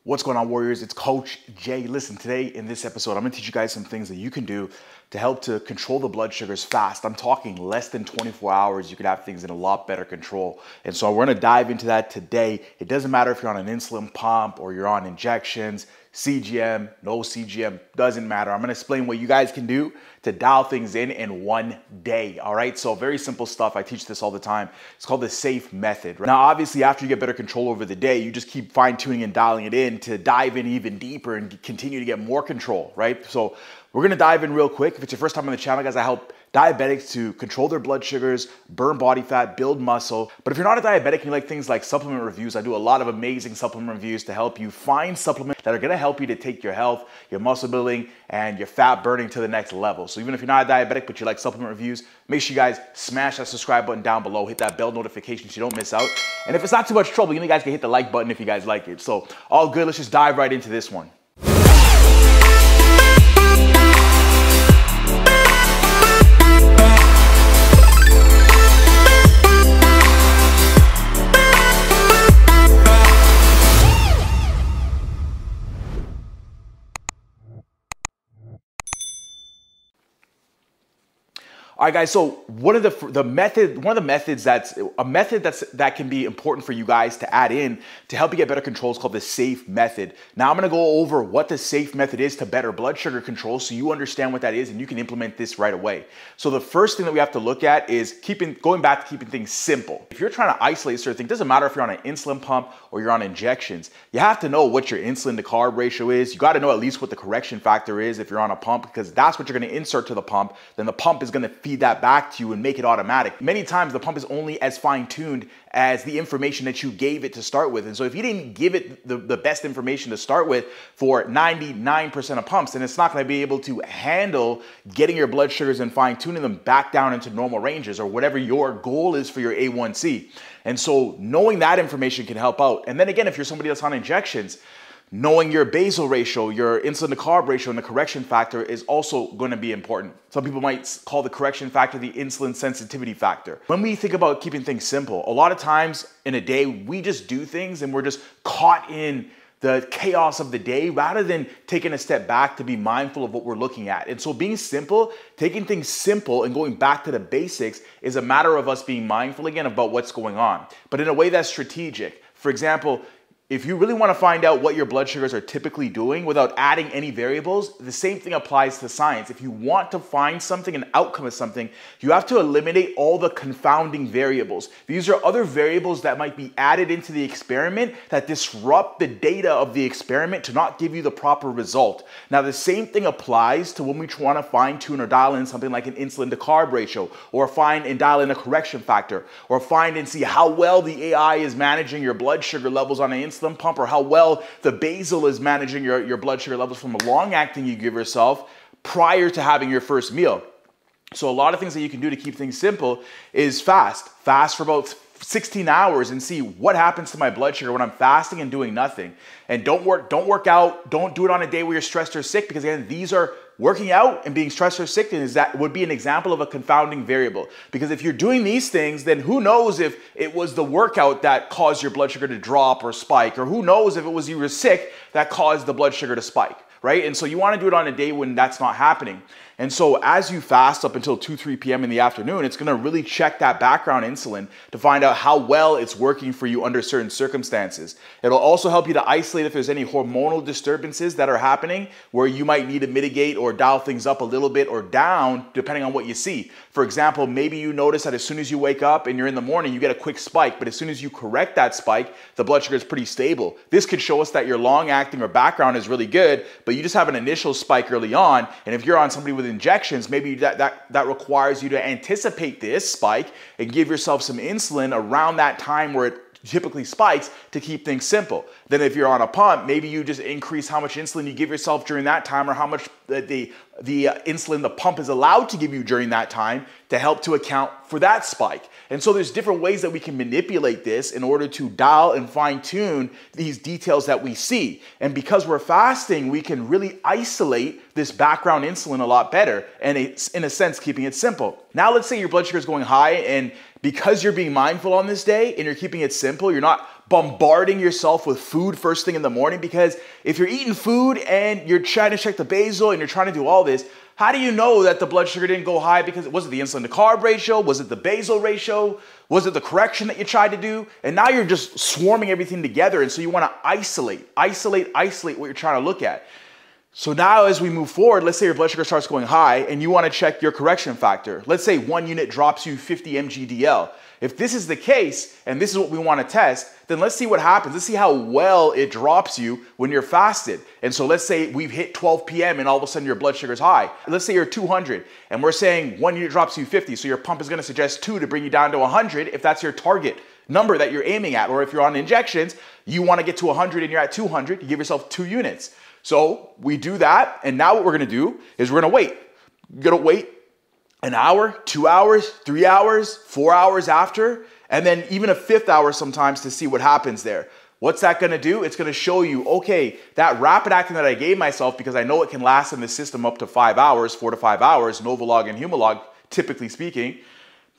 What's going on, Warriors? It's Coach Jay. Listen, today in this episode, I'm gonna teach you guys some things that you can do to help to control the blood sugars fast. I'm talking less than 24 hours. You could have things in a lot better control. And so we're gonna dive into that today. It doesn't matter if you're on an insulin pump or you're on injections, CGM, no CGM, doesn't matter. I'm gonna explain what you guys can do to dial things in one day, all right? So very simple stuff. I teach this all the time. It's called the SAFE method. Now, obviously, after you get better control over the day, you just keep fine tuning and dialing it in to dive in even deeper and continue to get more control, right? So we're gonna dive in real quick. If it's your first time on the channel, guys, I help diabetics to control their blood sugars, burn body fat, build muscle. But if you're not a diabetic and you like things like supplement reviews, I do a lot of amazing supplement reviews to help you find supplements that are gonna help you to take your health, your muscle building, and your fat burning to the next level. So even if you're not a diabetic, but you like supplement reviews, make sure you guys smash that subscribe button down below, hit that bell notification so you don't miss out. And if it's not too much trouble, you guys can hit the like button if you guys like it. So all good, let's just dive right into this one. All right, guys, so one of the methods that can be important for you guys to add in to help you get better control is called the SAFE method. Now I'm gonna go over what the SAFE method is to better blood sugar control so you understand what that is and you can implement this right away. So the first thing that we have to look at is going back to keeping things simple. If you're trying to isolate certain things, it doesn't matter if you're on an insulin pump or you're on injections, you have to know what your insulin to carb ratio is. You gotta know at least what the correction factor is if you're on a pump, because that's what you're gonna insert to the pump. Then the pump is gonna feed that back to you and make it automatic. Many times the pump is only as fine-tuned as the information that you gave it to start with. And so if you didn't give it the best information to start with for 99% of pumps, then it's not gonna be able to handle getting your blood sugars and fine-tuning them back down into normal ranges or whatever your goal is for your A1C. And so knowing that information can help out. And then again, if you're somebody that's on injections, knowing your basal ratio, your insulin to carb ratio, and the correction factor is also going to be important. Some people might call the correction factor the insulin sensitivity factor. When we think about keeping things simple, a lot of times in a day, we just do things and we're just caught in the chaos of the day rather than taking a step back to be mindful of what we're looking at. And so being simple, taking things simple and going back to the basics is a matter of us being mindful again about what's going on, but in a way that's strategic. For example, if you really want to find out what your blood sugars are typically doing without adding any variables, the same thing applies to science. If you want to find something, an outcome of something, you have to eliminate all the confounding variables. These are other variables that might be added into the experiment that disrupt the data of the experiment to not give you the proper result. Now, the same thing applies to when we want to fine tune or dial in something like an insulin to carb ratio, or find and dial in a correction factor, or find and see how well the AI is managing your blood sugar levels on an insulin pump, or how well the basal is managing your blood sugar levels from a long acting you give yourself prior to having your first meal. So a lot of things that you can do to keep things simple is fast for about 16 hours and see what happens to my blood sugar when I'm fasting and doing nothing. And don't work out, don't do it on a day where you're stressed or sick, because again, these are working out and being stressed or sick, and that would be an example of a confounding variable. Because if you're doing these things, then who knows if it was the workout that caused your blood sugar to drop or spike, or who knows if it was you were sick that caused the blood sugar to spike, right? And so you want to do it on a day when that's not happening. And so as you fast up until 2-3 p.m. in the afternoon, it's gonna really check that background insulin to find out how well it's working for you under certain circumstances. It'll also help you to isolate if there's any hormonal disturbances that are happening where you might need to mitigate or dial things up a little bit or down depending on what you see. For example, maybe you notice that as soon as you wake up and you're in the morning, you get a quick spike, but as soon as you correct that spike, the blood sugar is pretty stable. This could show us that your long acting or background is really good, but you just have an initial spike early on. And if you're on somebody with injections, maybe that requires you to anticipate this spike and give yourself some insulin around that time where it typically spikes to keep things simple. Then if you're on a pump, maybe you just increase how much insulin you give yourself during that time, or how much the insulin the pump is allowed to give you during that time to help to account for that spike. And so there's different ways that we can manipulate this in order to dial and fine tune these details that we see. And because we're fasting, we can really isolate this background insulin a lot better, and it's in a sense keeping it simple. Now let's say your blood sugar is going high, and because you're being mindful on this day and you're keeping it simple, you're not bombarding yourself with food first thing in the morning, because if you're eating food and you're trying to check the basal and you're trying to do all this, how do you know that the blood sugar didn't go high? Because was it the insulin to carb ratio? Was it the basal ratio? Was it the correction that you tried to do? And now you're just swarming everything together. And so you want to isolate what you're trying to look at. So now as we move forward, let's say your blood sugar starts going high and you want to check your correction factor. Let's say 1 unit drops you 50 mg/dL. If this is the case, and this is what we want to test, then let's see what happens. Let's see how well it drops you when you're fasted. And so let's say we've hit 12 p.m. and all of a sudden your blood sugar is high. Let's say you're 200 and we're saying 1 unit drops you 50. So your pump is going to suggest 2 to bring you down to 100 if that's your target number that you're aiming at. Or if you're on injections, you want to get to 100 and you're at 200, you give yourself 2 units. So we do that. And now what we're going to do is we're going to wait. You're going to wait an hour, 2 hours, 3 hours, 4 hours after, and then even a 5th hour sometimes to see what happens there. What's that going to do? It's going to show you, okay, that rapid acting that I gave myself, because I know it can last in the system up to 5 hours, 4 to 5 hours, Novolog and Humalog, typically speaking.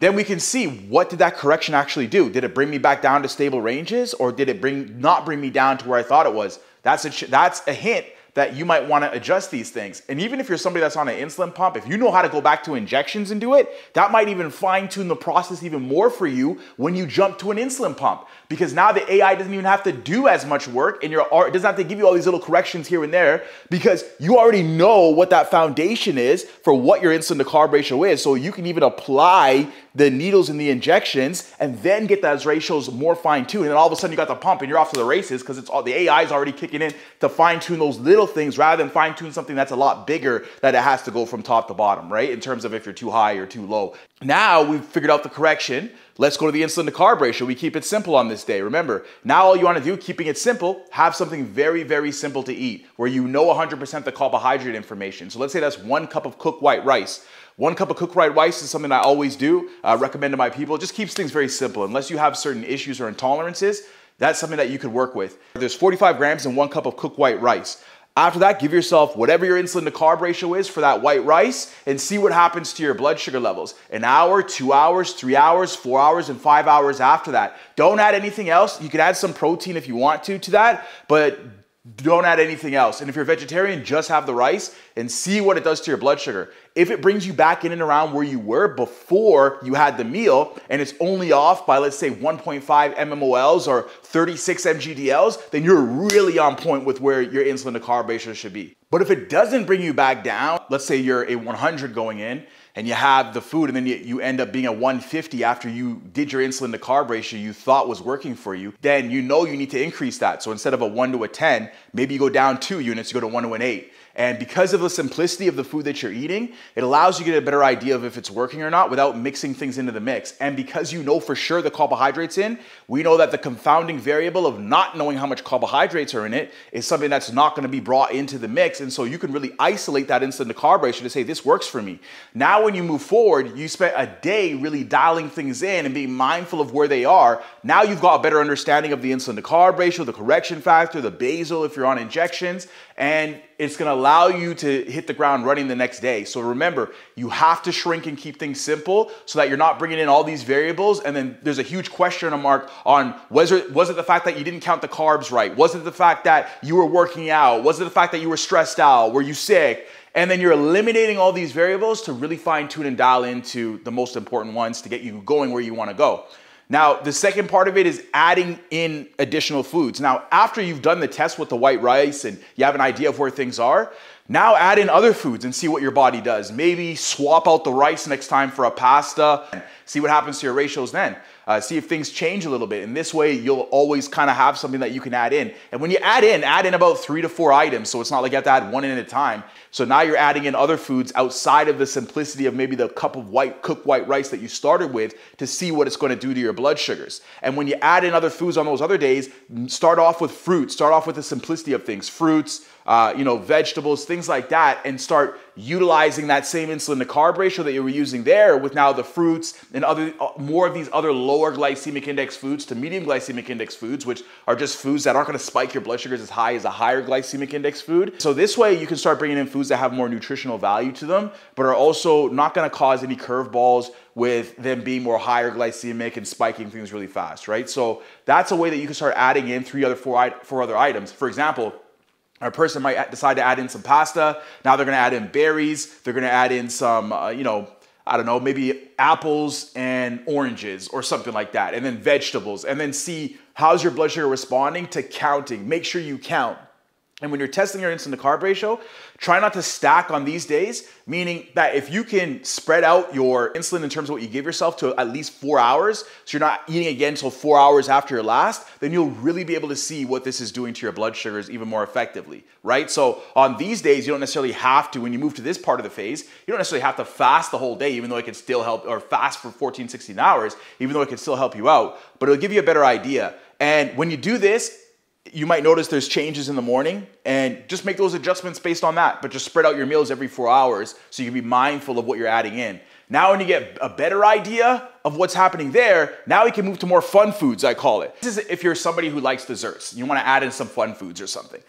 Then we can see, what did that correction actually do? Did it bring me back down to stable ranges, or did it not bring me down to where I thought it was? That's a hint that you might want to adjust these things. And even if you're somebody that's on an insulin pump, if you know how to go back to injections and do it, that might even fine tune the process even more for you when you jump to an insulin pump. Because now the AI doesn't even have to do as much work, and it doesn't have to give you all these little corrections here and there, because you already know what that foundation is for what your insulin to carb ratio is. So you can even apply the needles and the injections and then get those ratios more fine tuned. And then all of a sudden you got the pump and you're off to the races, because the AI is already kicking in to fine tune those little things rather than fine tune something that's a lot bigger that it has to go from top to bottom, right? In terms of if you're too high or too low. Now we've figured out the correction. Let's go to the insulin to carb ratio. We keep it simple on this day. Remember, now all you want to do, keeping it simple, have something very, very simple to eat where you know 100% the carbohydrate information. So let's say that's 1 cup of cooked white rice. 1 cup of cooked white rice is something I always do, recommend to my people. It just keeps things very simple. Unless you have certain issues or intolerances, that's something that you could work with. There's 45 grams in 1 cup of cooked white rice. After that, give yourself whatever your insulin to carb ratio is for that white rice and see what happens to your blood sugar levels. An hour, 2 hours, 3 hours, 4 hours, and 5 hours after that. Don't add anything else. You can add some protein if you want to that, but don't add anything else. And if you're a vegetarian, just have the rice and see what it does to your blood sugar. If it brings you back in and around where you were before you had the meal, and it's only off by, let's say, 1.5 mmOLs or 36 mg/dL, then you're really on point with where your insulin to carb ratio should be. But if it doesn't bring you back down, let's say you're a 100 going in and you have the food and then you end up being a 150 after you did your insulin to carb ratio you thought was working for you, then you know you need to increase that. So instead of a 1 to a 10, maybe you go down 2 units, you go to 1 to an 8. And because of the simplicity of the food that you're eating, it allows you to get a better idea of if it's working or not without mixing things into the mix. And because you know for sure the carbohydrates in, we know that the confounding variable of not knowing how much carbohydrates are in it is something that's not going to be brought into the mix. And so you can really isolate that insulin to carb ratio to say, this works for me. Now, when you move forward, you spent a day really dialing things in and being mindful of where they are. Now you've got a better understanding of the insulin to carb ratio, the correction factor, the basal if you're on injections, and it's going to allow you to hit the ground running the next day. So remember, you have to shrink and keep things simple so that you're not bringing in all these variables. And then there's a huge question mark on, was it the fact that you didn't count the carbs right? Was it the fact that you were working out? Was it the fact that you were stressed out? Were you sick? And then you're eliminating all these variables to really fine tune and dial into the most important ones to get you going where you want to go. Now, the second part of it is adding in additional foods. Now, after you've done the test with the white rice and you have an idea of where things are, now add in other foods and see what your body does. Maybe swap out the rice next time for a pasta and see what happens to your ratios then. See if things change a little bit. And this way, you'll always kind of have something that you can add in. And when you add in about 3 to 4 items. So it's not like you have to add one in at a time. So now you're adding in other foods outside of the simplicity of maybe the cup of cooked white rice that you started with to see what it's going to do to your blood sugars. And when you add in other foods on those other days, start off with fruit. Start off with the simplicity of things. Fruits, vegetables, things like that, and start utilizing that same insulin to carb ratio that you were using there with now the fruits and other more of these other lower glycemic index foods to medium glycemic index foods, which are just foods that aren't going to spike your blood sugars as high as a higher glycemic index food. So this way you can start bringing in foods that have more nutritional value to them, but are also not going to cause any curveballs with them being more higher glycemic and spiking things really fast, right? So that's a way that you can start adding in four other items. For example, a person might decide to add in some pasta. Now they're going to add in berries. They're going to add in some, I don't know, maybe apples and oranges or something like that. And then vegetables. And then see how's your blood sugar responding to counting. Make sure you count. And when you're testing your insulin to carb ratio, try not to stack on these days, meaning that if you can spread out your insulin in terms of what you give yourself to at least 4 hours, so you're not eating again until 4 hours after your last, then you'll really be able to see what this is doing to your blood sugars even more effectively, right? So on these days, you don't necessarily have to, when you move to this part of the phase, you don't necessarily have to fast the whole day, even though it can still help, or fast for 14, 16 hours, even though it can still help you out, but it'll give you a better idea. And when you do this, you might notice there's changes in the morning, and just make those adjustments based on that, but just spread out your meals every 4 hours so you can be mindful of what you're adding in. Now when you get a better idea of what's happening there, now we can move to more fun foods, I call it. This is if you're somebody who likes desserts. You want to add in some fun foods or something.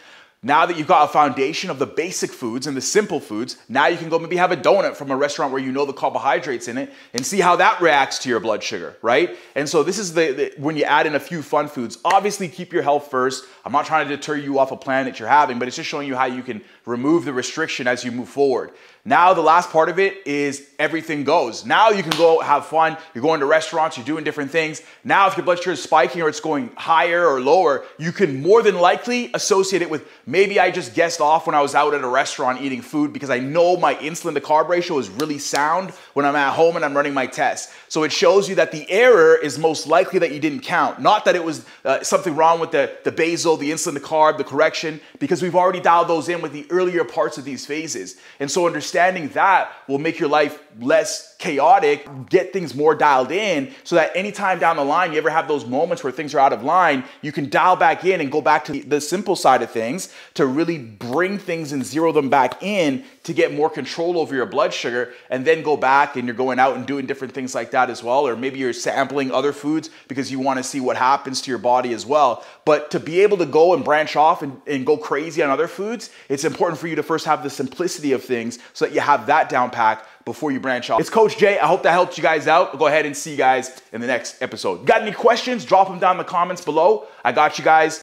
Now that you've got a foundation of the basic foods and the simple foods, now you can go maybe have a donut from a restaurant where you know the carbohydrates in it and see how that reacts to your blood sugar, right? And so this is when you add in a few fun foods. Obviously keep your health first. I'm not trying to deter you off a plan that you're having, but it's just showing you how you can remove the restriction as you move forward. Now the last part of it is everything goes. Now you can go have fun. You're going to restaurants, you're doing different things. Now if your blood sugar is spiking or it's going higher or lower, you can more than likely associate it with maybe I just guessed off when I was out at a restaurant eating food because I know my insulin to carb ratio is really sound when I'm at home and I'm running my tests. So it shows you that the error is most likely that you didn't count. Not that it was something wrong with the basal, the insulin to carb, the correction, because we've already dialed those in with the earlier parts of these phases. And so understanding that will make your life less chaotic, get things more dialed in so that anytime down the line you ever have those moments where things are out of line, you can dial back in and go back to the simple side of things to really bring things and zero them back in to get more control over your blood sugar, and then go back and you're going out and doing different things like that as well, or maybe you're sampling other foods because you want to see what happens to your body as well. But to be able to go and branch off and go crazy on other foods, it's important for you to first have the simplicity of things so that you have that down pat before you branch off. It's Coach Jay. I hope that helped you guys out. I'll go ahead and see you guys in the next episode. Got any questions? Drop them down in the comments below. I got you guys.